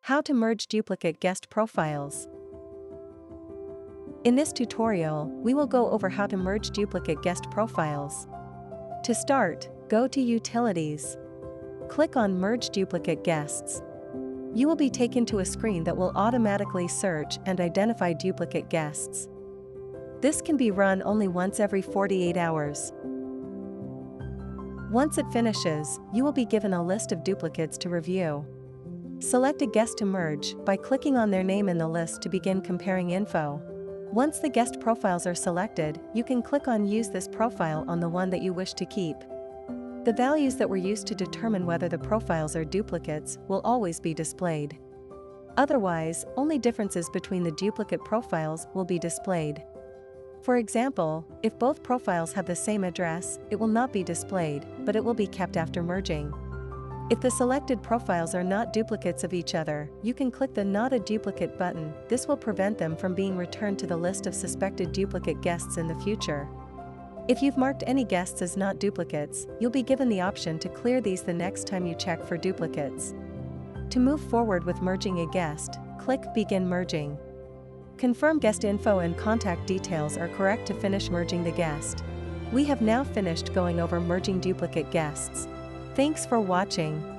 How to merge duplicate guest profiles. In this tutorial, we will go over how to merge duplicate guest profiles. To start, go to Utilities. Click on Merge Duplicate Guests. You will be taken to a screen that will automatically search and identify duplicate guests. This can be run only once every 48 hours. Once it finishes, you will be given a list of duplicates to review. Select a guest to merge by clicking on their name in the list to begin comparing info. Once the guest profiles are selected, you can click on Use this profile on the one that you wish to keep. The values that were used to determine whether the profiles are duplicates will always be displayed. Otherwise, only differences between the duplicate profiles will be displayed. For example, if both profiles have the same address, it will not be displayed, but it will be kept after merging. If the selected profiles are not duplicates of each other, you can click the Not a Duplicate button. This will prevent them from being returned to the list of suspected duplicate guests in the future. If you've marked any guests as not duplicates, you'll be given the option to clear these the next time you check for duplicates. To move forward with merging a guest, click Begin Merging. Confirm guest info and contact details are correct to finish merging the guest. We have now finished going over merging duplicate guests. Thanks for watching.